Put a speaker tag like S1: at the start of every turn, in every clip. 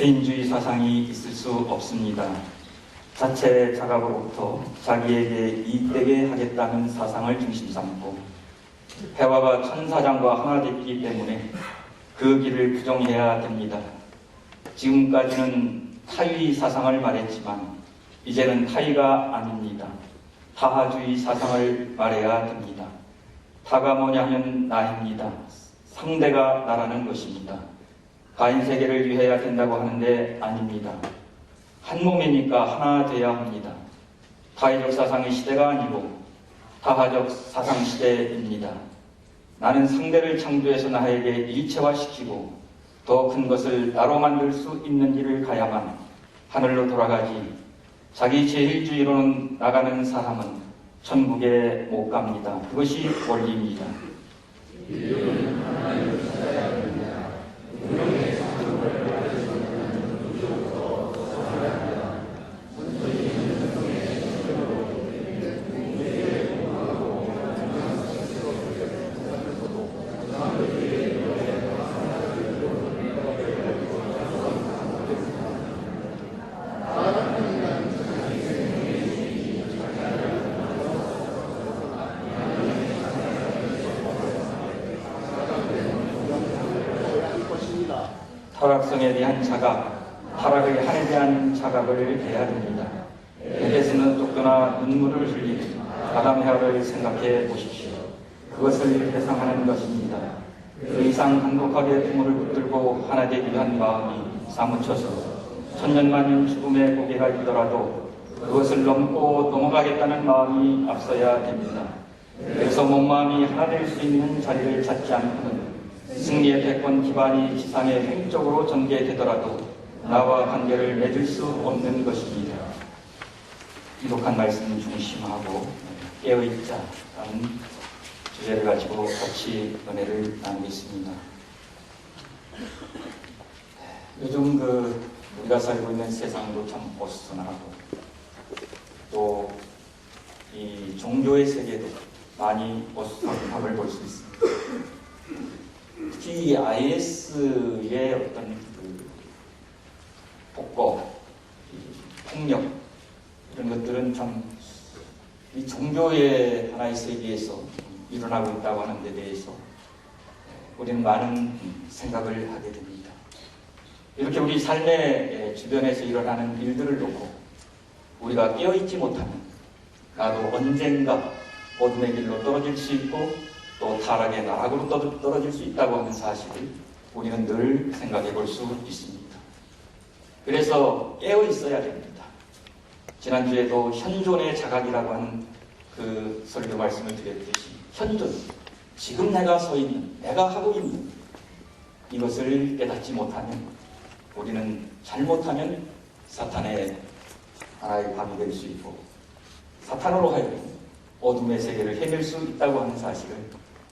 S1: 개인주의 사상이 있을 수 없습니다. 자체 자각으로부터 자기에게 이익되게 하겠다는 사상을 중심 삼고 해와가 천사장과 하나 됐기 때문에 그 길을 부정해야 됩니다. 지금까지는 타의 사상을 말했지만 이제는 타의가 아닙니다. 타하주의 사상을 말해야 됩니다. 타가 뭐냐 하면 나입니다. 상대가 나라는 것입니다. 가인세계를 위해야 된다고 하는데 아닙니다. 한 몸이니까 하나 돼야 합니다. 타의적 사상의 시대가 아니고 타하적 사상 시대입니다. 나는 상대를 창조해서 나에게 일체화시키고 더 큰 것을 나로 만들 수 있는 길을 가야만 하늘로 돌아가지, 자기 제일주의로는 나가는 사람은 천국에 못 갑니다. 그것이 원리입니다. 타락성에 대한 자각, 타락의 한에 대한 자각을 해야 됩니다. 에베소는 또나 눈물을 흘린 아담 헤아를 생각해 보십시오. 그것을 회상하는 것입니다. 그 이상 한독하게 부모를 붙들고 하나 되기 위한 마음이 사무쳐서 천년만년 죽음의 고개가 있더라도 그것을 넘고 넘어가겠다는 마음이 앞서야 됩니다. 그래서 몸마음이 하나 될 수 있는 자리를 찾지 않고는 승리의 패권 기반이 지상에 횡적으로 전개되더라도 나와 관계를 맺을 수 없는 것입니다. 기독한 말씀 중심하고 깨어있자라는 주제를 가지고 같이 은혜를 나누겠습니다. 요즘 우리가 살고 있는 세상도 참 어수선하고 또 이 종교의 세계도 많이 어수선함을 볼 수 있습니다. 특히 IS의 어떤 폭거, 폭력 이런 것들은 참 이 종교의 하나의 세계에서 일어나고 있다고 하는 데 대해서 우리는 많은 생각을 하게 됩니다. 이렇게 우리 삶의 주변에서 일어나는 일들을 놓고 우리가 깨어있지 못하면 나도 언젠가 어둠의 길로 떨어질 수 있고 또 타락의 나락으로 떨어질 수 있다고 하는 사실을 우리는 늘 생각해 볼 수 있습니다. 그래서 깨어 있어야 됩니다. 지난주에도 현존의 자각이라고 하는 그 설교 말씀을 드렸듯이 현존, 지금 내가 서 있는, 내가 하고 있는 이것을 깨닫지 못하면 우리는 잘못하면 사탄의 하나의 밤이 될 수 있고 사탄으로 하여금 어둠의 세계를 헤맬 수 있다고 하는 사실을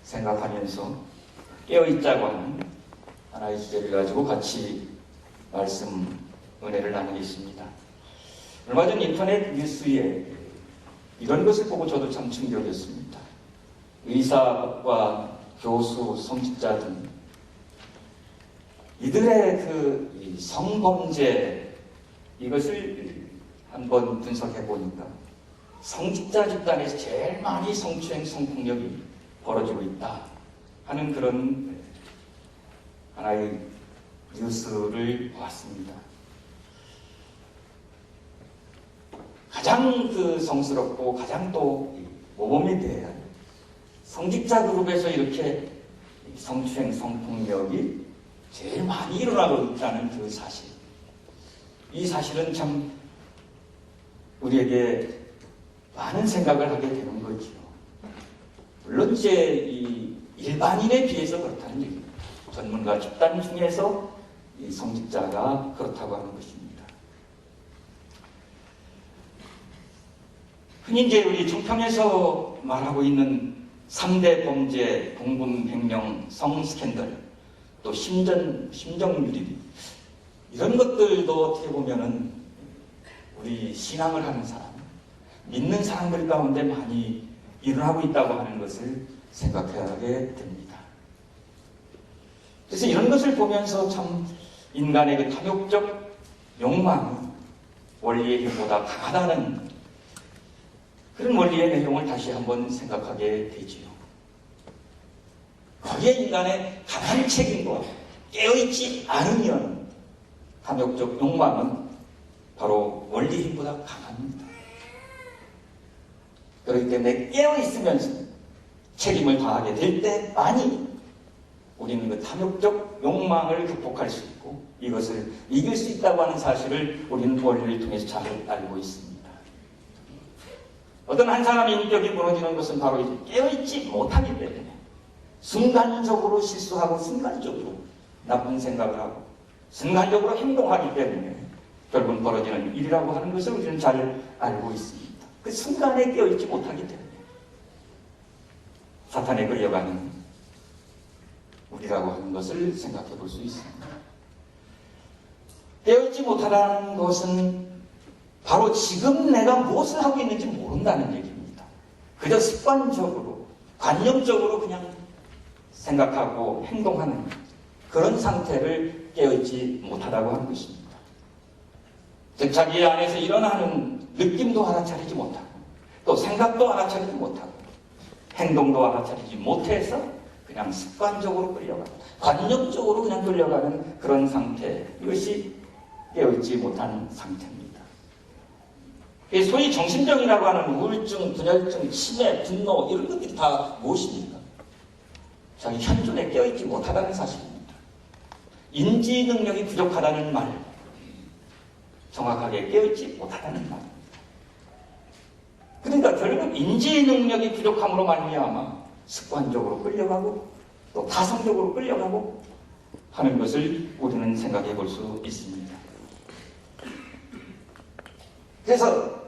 S1: 생각하면서 깨어있자고 하는 하나의 주제를 가지고 같이 말씀, 은혜를 나누겠습니다. 얼마 전 인터넷 뉴스에 이런 것을 보고 저도 참 충격이었습니다. 의사, 교수, 성직자 등 이들의 성범죄 이것을 한번 분석해 보니까 성직자 집단에서 제일 많이 성추행, 성폭력이 벌어지고 있다 하는 그런 하나의 뉴스를 보았습니다. 가장 성스럽고 가장 또 모범이 돼야 성직자 그룹에서 이렇게 성추행, 성폭력이 제일 많이 일어나고 있다는 그 사실. 이 사실은 참 우리에게 많은 생각을 하게 되는 거죠. 물론 이제 이 일반인에 비해서 그렇다는 얘기입니다. 전문가 집단 중에서 이 성직자가 그렇다고 하는 것입니다. 흔히 이제 우리 청평에서 말하고 있는 3대 범죄, 공분횡령, 성스캔들, 또 심정유리 이런 것들도 어떻게 보면은 우리 신앙을 하는 사람, 믿는 사람들 가운데 많이 일어나고 있다고 하는 것을 생각하게 됩니다. 그래서 이런 것을 보면서 참 인간의 그 탐욕적 욕망이 원리의 힘보다 강하다는 그런 원리의 내용을 다시 한번 생각하게 되지요. 거기에 인간의 강한 책임과 깨어있지 않으면 탐욕적 욕망은 바로 원리의 힘보다 강합니다. 그렇기 때문에 깨어있으면서 책임을 다하게 될 때만이 우리는 그 탐욕적 욕망을 극복할 수 있고 이것을 이길 수 있다고 하는 사실을 우리는 원리를 통해서 잘 알고 있습니다. 어떤 한 사람의 인격이 무너지는 것은 바로 깨어있지 못하기 때문에 순간적으로 실수하고 순간적으로 나쁜 생각을 하고 순간적으로 행동하기 때문에 결국은 벌어지는 일이라고 하는 것을 우리는 잘 알고 있습니다. 그 순간에 깨어있지 못하기 때문에 사탄에 끌려가는 우리라고 하는 것을 생각해 볼 수 있습니다. 깨어있지 못하다는 것은 바로 지금 내가 무엇을 하고 있는지 모른다는 얘기입니다. 그저 습관적으로, 관념적으로 그냥 생각하고 행동하는 그런 상태를 깨어있지 못하다고 하는 것입니다. 즉 자기 안에서 일어나는 느낌도 알아차리지 못하고 또 생각도 알아차리지 못하고 행동도 알아차리지 못해서 그냥 습관적으로 끌려가는, 관념적으로 그냥 끌려가는 그런 상태, 이것이 깨어있지 못하는 상태입니다. 소위 정신병이라고 하는 우울증, 분열증, 치매, 분노 이런 것들이 다 무엇입니까? 자기 현존에 깨어있지 못하다는 사실입니다. 인지 능력이 부족하다는 말, 정확하게 깨어있지 못하다는 말. 그러니까 결국 인지 능력이 부족함으로 말미암아 습관적으로 끌려가고 또 타성적으로 끌려가고 하는 것을 우리는 생각해 볼 수 있습니다. 그래서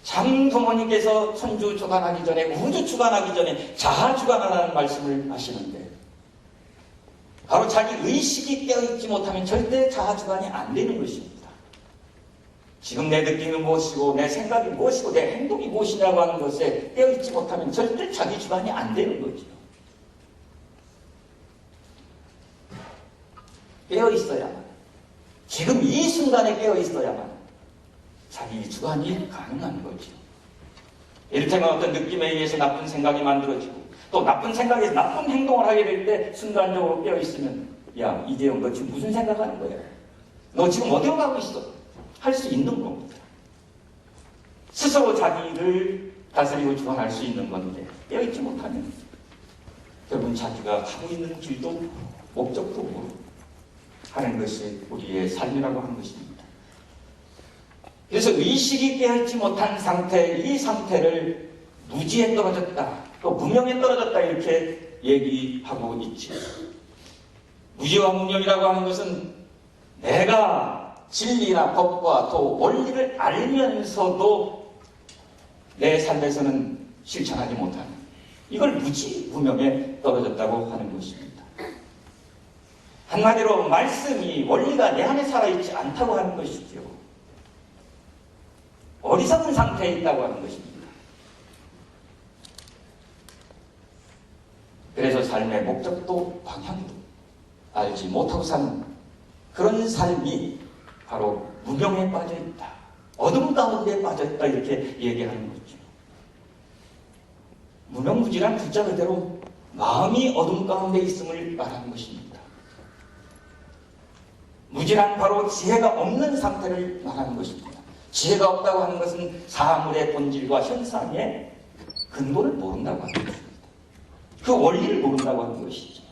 S1: 장부모님께서 천주 주관하기 전에 우주 주관하기 전에 자아 주관하라는 말씀을 하시는데 바로 자기 의식이 깨어있지 못하면 절대 자아 주관이 안 되는 것입니다. 지금 내 느낌이 무엇이고 내 생각이 무엇이고 내 행동이 무엇이냐고 하는 것에 깨어있지 못하면 절대 자기 주관이 안 되는 거죠. 깨어있어야만, 지금 이 순간에 깨어있어야만 자기 주관이 가능한 거죠. 이를테면 어떤 느낌에 의해서 나쁜 생각이 만들어지고 또 나쁜 생각에서 나쁜 행동을 하게 될 때 순간적으로 깨어있으면 야, 이재용 너 지금 무슨 생각하는 거야? 너 지금 어디로 가고 있어? 할 수 있는 겁니다. 스스로 자기를 다스리고 주관할 수 있는 건데 깨어있지 못하면 결국은 자기가 가고 있는 길도 목적도 모르고 하는 것이 우리의 삶이라고 하는 것입니다. 그래서 의식이 깨어있지 못한 상태, 이 상태를 무지에 떨어졌다, 또 무명에 떨어졌다 이렇게 얘기하고 있죠. 무지와 무명이라고 하는 것은 내가 진리나 법과 또 원리를 알면서도 내 삶에서는 실천하지 못하는 이걸 무지, 무명에 떨어졌다고 하는 것입니다. 한마디로 말씀이 원리가 내 안에 살아있지 않다고 하는 것이죠. 어리석은 상태에 있다고 하는 것입니다. 그래서 삶의 목적도 방향도 알지 못하고 사는 그런 삶이 바로 무명에 빠져있다, 어둠 가운데 빠져있다 이렇게 얘기하는 거죠. 무명무지란 글자 그대로 마음이 어둠 가운데 있음을 말하는 것입니다. 무지란 바로 지혜가 없는 상태를 말하는 것입니다. 지혜가 없다고 하는 것은 사물의 본질과 현상의 근본을 모른다고 하는 것입니다. 그 원리를 모른다고 하는 것이죠.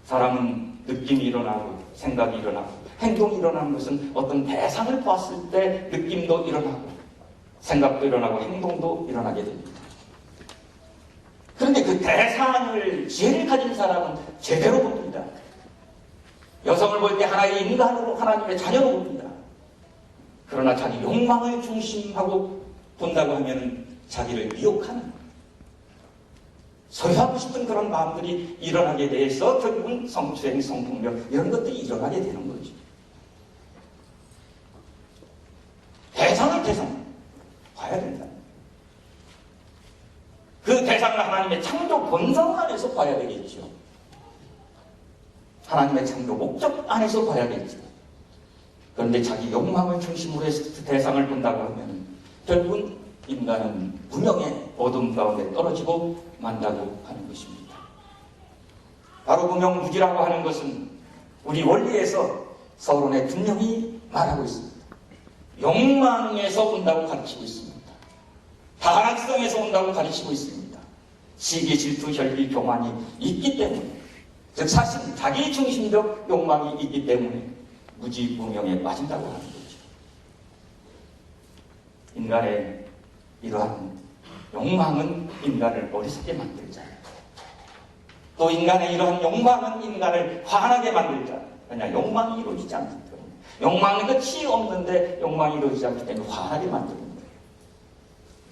S1: 사람은 느낌이 일어나고 생각이 일어나고 행동이 일어나는 것은 어떤 대상을 봤을 때 느낌도 일어나고 생각도 일어나고 행동도 일어나게 됩니다. 그런데 그 대상을, 지혜를 가진 사람은 제대로 봅니다. 여성을 볼 때 하나의 인간으로 하나님의 자녀로 봅니다. 그러나 자기 욕망을 중심하고 본다고 하면 자기를 미혹하는, 소유하고 싶은 그런 마음들이 일어나게 돼서 결국은 성추행, 성폭력 이런 것들이 일어나게 되는 거죠. 대상을 봐야 된다. 그 대상을 하나님의 창조 본성 안에서 봐야 되겠죠. 하나님의 창조 목적 안에서 봐야겠지. 그런데 자기 욕망을 중심으로 해서 그 대상을 본다고 하면 결국은 인간은 무명의 어둠 가운데 떨어지고 만다고 하는 것입니다. 바로 무명무지라고 하는 것은 우리 원리에서 서론에 분명히 말하고 있습니다. 욕망에서 온다고 가르치고 있습니다. 다락성에서 온다고 가르치고 있습니다. 시기, 질투, 혈기, 교만이 있기 때문에, 즉 사실 자기 중심적 욕망이 있기 때문에 무지무명에 빠진다고 하는 거죠. 인간의 이러한 욕망은 인간을 어리석게 만들자. 또 인간의 이러한 욕망은 인간을 화나게 만들자. 왜냐, 욕망이 이루어지지 않기 때문에. 욕망은 끝이 없는데 욕망이 이루어지지 않기 때문에 화나게 만드는 거예요.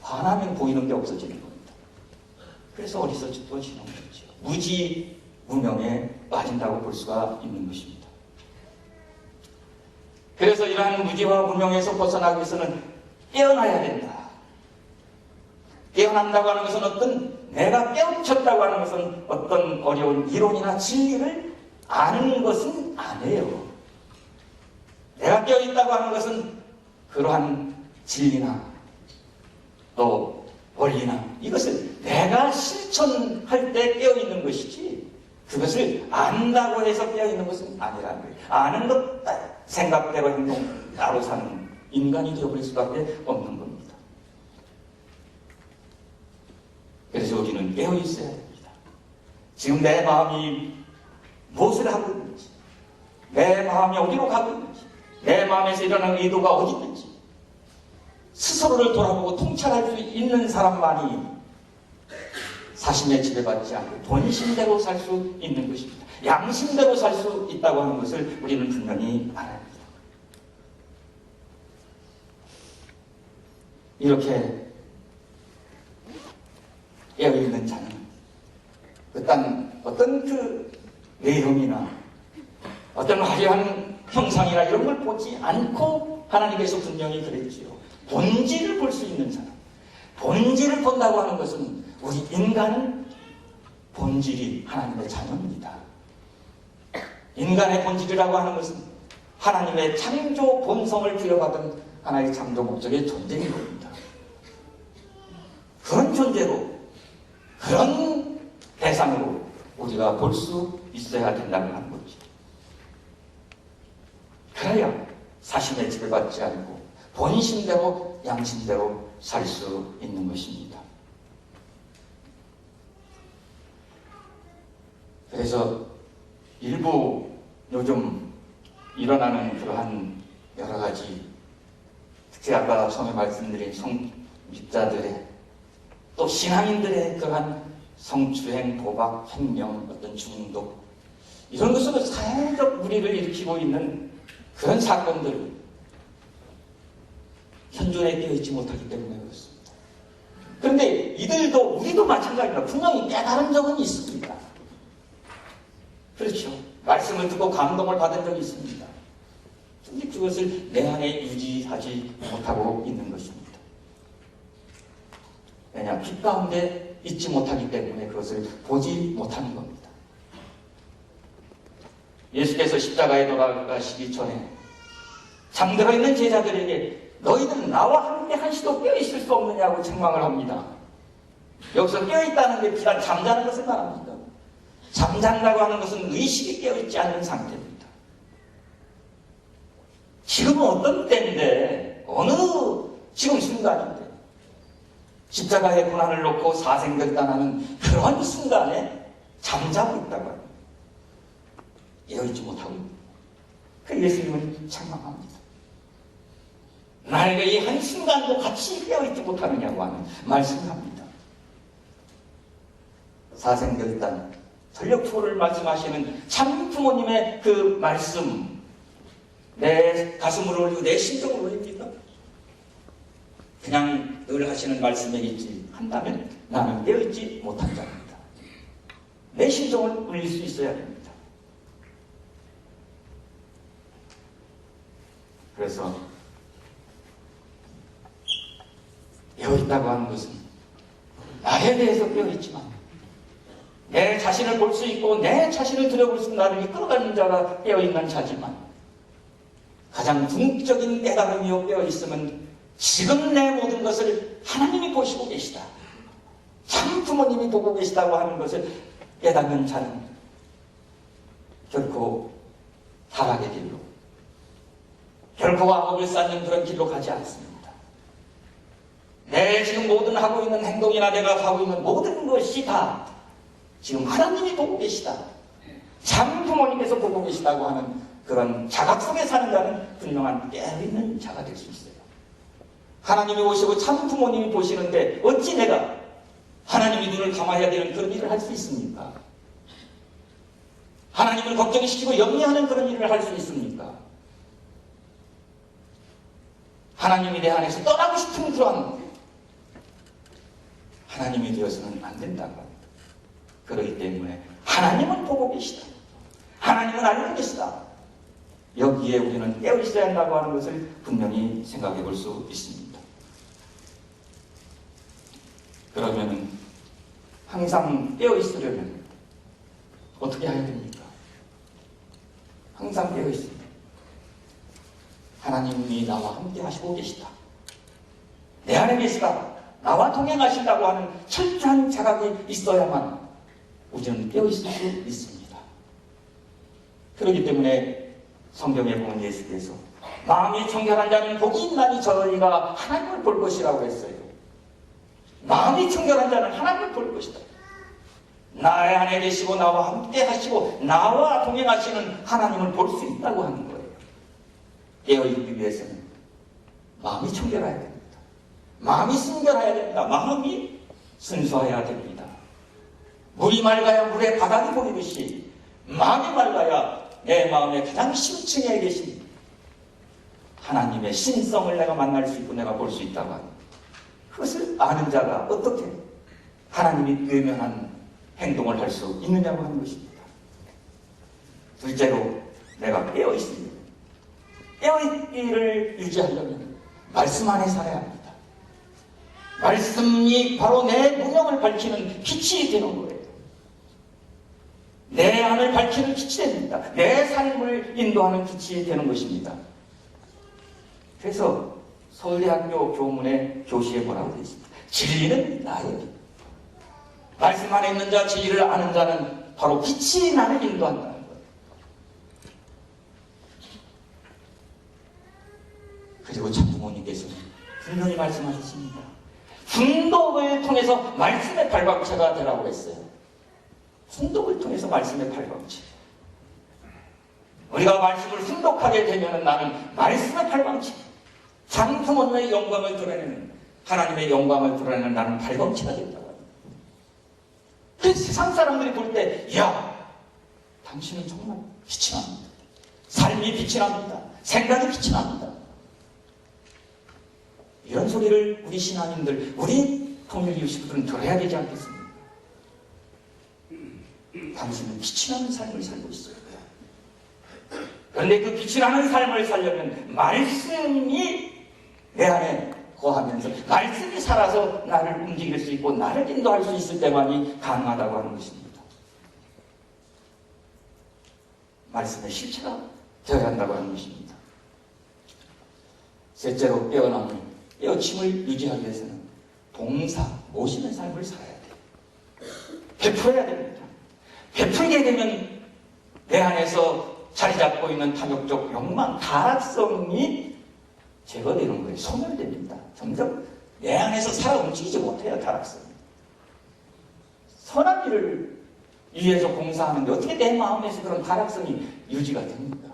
S1: 화나면 보이는 게 없어지는 겁니다. 그래서 어리석어지는 거죠. 무지무명에 빠진다고 볼 수가 있는 것입니다. 그래서 이러한 무지와 무명에서 벗어나기 위해서는 깨어나야 된다. 깨어난다고 하는 것은 내가 깨우쳤다고 하는 것은 어떤 어려운 이론이나 진리를 아는 것은 아니에요. 내가 깨어있다고 하는 것은 그러한 진리나 또 원리나 이것을 내가 실천할 때 깨어있는 것이지 그것을 안다고 해서 깨어있는 것은 아니라는 거예요. 아는 것, 생각대로 행동 따로 사는 인간이 되어버릴 수밖에 없는 겁니다. 그래서 우리는 깨어있어야 됩니다. 지금 내 마음이 무엇을 하고 있는지, 내 마음이 어디로 가고 있는지, 내 마음에서 일어나는 의도가 어디 있는지 스스로를 돌아보고 통찰할 수 있는 사람만이 사심에 지배받지 않고 본심대로 살 수 있는 것입니다. 양심대로 살 수 있다고 하는 것을 우리는 분명히 알아야 합니다. 이렇게 깨어있는 자는 어떤 그 내용이나 어떤 화려한 형상이나 이런 걸 보지 않고 하나님께서 분명히 그랬지요. 본질을 볼 수 있는 사람. 본질을 본다고 하는 것은 우리 인간은 본질이 하나님의 자녀입니다. 인간의 본질이라고 하는 것은 하나님의 창조 본성을 부여받은 하나의 창조 목적의 존재인 겁니다. 그런 존재로 그런 대상으로 우리가 볼 수 있어야 된다고 하는 거죠. 그래야 사심에 지배받지 않고 본심대로 양심대로 살 수 있는 것입니다. 그래서 일부 요즘 일어나는 그러한 여러 가지 특히 아까 처음에 말씀드린 성직자들의 또 신앙인들의 그러한 성추행, 도박, 횡령, 어떤 중독 이런 것으로 사회적 무리를 일으키고 있는 그런 사건들 현존에 깨어있지 못하기 때문에 그렇습니다. 그런데 이들도 우리도 마찬가지입니다. 분명히 깨달은 적은 있습니다. 그렇죠. 말씀을 듣고 감동을 받은 적이 있습니다. 근데 그것을 내 안에 유지하지 못하고 있는 것입니다. 왜냐? 빛 가운데 있지 못하기 때문에 그것을 보지 못하는 겁니다. 예수께서 십자가에 돌아가시기 전에 잠들어 있는 제자들에게 너희들은 나와 함께 한시도 깨어있을 수 없느냐고 책망을 합니다. 여기서 깨어있다는 게 비단 잠자는 것을 말합니다. 잠잔다고 하는 것은 의식이 깨어있지 않은 상태입니다. 지금은 어떤 때인데 어느 지금 순간인데 십자가의 고난을 놓고 사생결단하는 그런 순간에 잠자고 있다고 합니다. 깨어있지 못하고 있습니다. 그 예수님은 책망합니다. 나에게 이 한순간도 같이 깨어있지 못하느냐고 하는 말씀을 합니다. 사생결단, 전력투호를 말씀하시는 참 부모님의 그 말씀 내 가슴을 울리고 내 심정을 울립니다. 그냥 늘 하시는 말씀이겠지 한다면 나는 깨어있지 못한 자입니다. 내 심정을 울릴 수 있어야 됩니다. 그래서 깨어있다고 하는 것은 나에 대해서 깨어있지만 내 자신을 볼 수 있고 내 자신을 들여볼 수 있는 나를 이끌어가는 자가 깨어있는 자지만 가장 궁극적인 깨달음이요 깨어있음은 지금 내 모든 것을 하나님이 보시고 계시다. 참 부모님이 보고 계시다고 하는 것을 깨닫는 자는 결코 타락의 길로, 결코 악업을 쌓는 그런 길로 가지 않습니다. 내 지금 모든 하고 있는 행동이나 내가 하고 있는 모든 것이 다 지금 하나님이 보고 계시다. 참 부모님께서 보고 계시다고 하는 그런 자각 속에 사는 자는 분명한 깨어있는 자가 될 수 있어요. 하나님이 오시고 참 부모님이 보시는데 어찌 내가 하나님이 눈을 감아야 되는 그런 일을 할 수 있습니까? 하나님을 걱정시키고 염려하는 그런 일을 할 수 있습니까? 하나님이 내 안에서 떠나고 싶은 그런 하나님이 되어서는 안 된다고 합니다. 그렇기 때문에 하나님은 보고 계시다. 하나님은 알고 계시다. 여기에 우리는 깨어 있어야 한다고 하는 것을 분명히 생각해 볼 수 있습니다. 그러면 항상 깨어 있으려면 어떻게 해야 됩니까? 항상 깨어 있습니다. 하나님이 나와 함께 하시고 계시다. 내 안에 계시다. 나와 동행하신다고 하는 철저한 자각이 있어야만 우리는 깨어 있을 수 있습니다. 그렇기 때문에 성경에 보면 예수께서 마음이 청결한 자는 복이 있나니 저희가 하나님을 볼 것이라고 했어요. 마음이 청결한 자는 하나님을 볼 것이다. 나의 안에 계시고 나와 함께 하시고 나와 동행하시는 하나님을 볼 수 있다고 하는 거예요. 깨어있기 위해서는 마음이 청결해야 됩니다. 마음이 순결해야 됩니다. 마음이 순수해야 됩니다. 물이 맑아야 물의 바닥이 보이듯이 마음이 맑아야 내 마음의 가장 심층에 계신 하나님의 신성을 내가 만날 수 있고 내가 볼 수 있다고 합니다. 그것을 아는 자가 어떻게 하나님이 외면한 행동을 할 수 있느냐고 하는 것입니다. 둘째로 내가 깨어있습니다. 깨어있기를 유지하려면 말씀 안에 살아야 합니다. 말씀이 바로 내 무명을 밝히는 빛이 되는 거예요. 내 안을 밝히는 빛이 됩니다. 내 삶을 인도하는 빛이 되는 것입니다. 그래서 서울대학교 교문의 교시에 뭐라고 되어 있습니다. 진리는 나의 빛. 말씀 안에 있는 자, 진리를 아는 자는 바로 빛이 나를 인도한다는 거예요. 그리고 참 부모님께서는 분명히 말씀하셨습니다. 훈독을 통해서 말씀의 발광체가 되라고 했어요. 훈독을 통해서 말씀의 발광체. 우리가 말씀을 훈독하게 되면 나는 말씀의 발광체, 참 부모님의 영광을 드러내는, 하나님의 영광을 드러내는 나는 발광체가 된다고 합니다. 그래서 세상 사람들이 볼 때, 이야, 당신은 정말 빛이 납니다. 삶이 빛이 납니다. 생각이 빛이 납니다. 이런 소리를 우리 신앙인들, 우리 통일 이웃들은 들어야 되지 않겠습니까? 당신은 빛이 나는 삶을 살고 있어요. 그런데 그 빛이 나는 삶을 살려면 말씀이 내 안에 거하면서 말씀이 살아서 나를 움직일 수 있고 나를 인도할 수 있을 때만이 가능하다고 하는 것입니다. 말씀의 실체가 되어야 한다고 하는 것입니다. 셋째로 깨어침을 유지하기 위해서는 봉사, 모시는 삶을 살아야 돼요. 베풀어야 됩니다. 베풀게 되면 내 안에서 자리 잡고 있는 탐욕적 욕망, 타락성이 제거되는 거예요. 소멸됩니다. 점점 내 안에서 살아 움직이지 못해요. 타락성이. 선한 일을 위해서 봉사하는데 어떻게 내 마음에서 그런 타락성이 유지가 됩니까?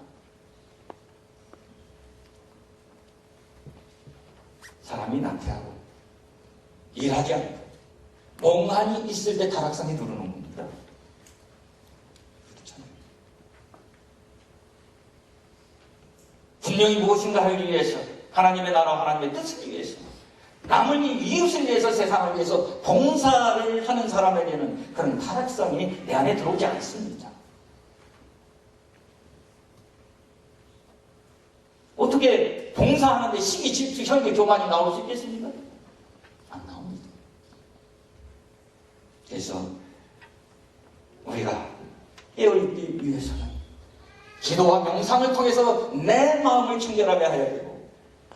S1: 사람이 나태하고 일하지 않고 멍하니 있을 때 타락성이 누르는 겁니다. 그렇잖아요. 분명히 무엇인가 하기 위해서, 하나님의 나라, 하나님의 뜻을 위해서, 남을 이웃을 위해서, 세상을 위해서 봉사를 하는 사람에게는 그런 타락성이 내 안에 들어오지 않습니다. 어떻게 봉사하는데 시기, 질투, 혈기, 교만이 나올 수 있겠습니까? 안 나옵니다. 그래서 우리가 깨어있기 위해서는 기도와 명상을 통해서 내 마음을 청결하게 하여야 되고,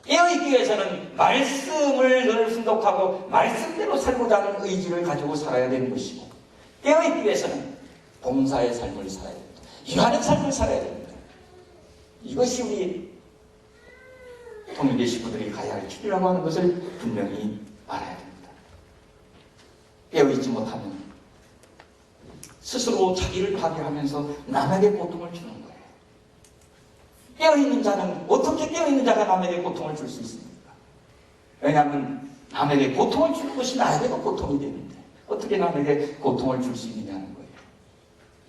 S1: 깨어있기 위해서는 말씀을 늘 순독하고 말씀대로 살고자 하는 의지를 가지고 살아야 되는 것이고, 깨어있기 위해서는 봉사의 삶을 살아야 됩니다. 일하는 삶을 살아야 됩니다. 이것이 우리 통일교 식구들이 가야 할 길이라고 하는 것을 분명히 알아야 됩니다. 깨어있지 못하면 스스로 자기를 파괴하면서 남에게 고통을 주는 거예요. 깨어있는 자는, 어떻게 깨어있는 자가 남에게 고통을 줄 수 있습니까? 왜냐하면 남에게 고통을 주는 것이 나에게도 고통이 되는데 어떻게 남에게 고통을 줄 수 있느냐는 거예요.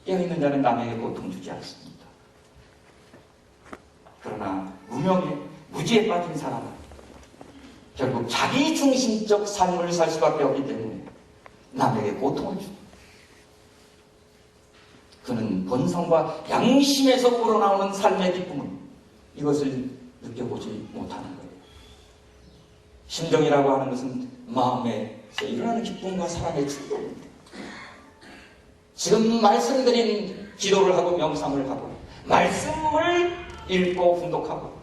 S1: 깨어있는 자는 남에게 고통 주지 않습니다. 그러나 무지에 빠진 사람은 결국 자기 중심적 삶을 살 수밖에 없기 때문에 남에게 고통을 줍니다. 그는 본성과 양심에서 우러나오는 삶의 기쁨은 이것을 느껴보지 못하는 거예요. 심정이라고 하는 것은 마음에서 일어나는 기쁨과 사랑의 충동입니다. 지금 말씀드린 기도를 하고 명상을 하고 말씀을 읽고 훈독하고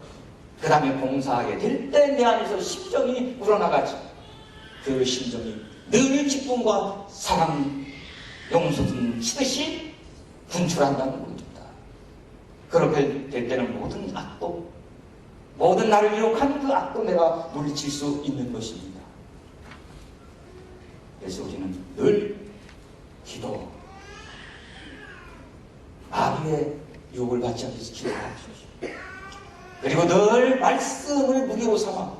S1: 그 다음에 봉사하게 될 때 내 안에서 심정이 우러나가지, 그 심정이 늘 기쁨과 사랑, 용솟음 치듯이 분출한다는 겁니다. 그렇게 될 때는 모든 악도, 모든 나를 유혹하는 그 악도 내가 물리칠 수 있는 것입니다. 그래서 우리는 늘 기도, 마귀의 유혹을 받지 않기 위해서 기도하십시오. 그리고 늘 말씀을 무기로 삼아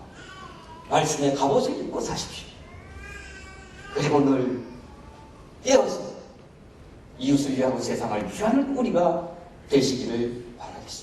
S1: 말씀의 갑옷을 입고 사십시오. 그리고 늘 깨어서 이웃을 위하고 세상을 위하는 우리가 되시기를 바라겠습니다.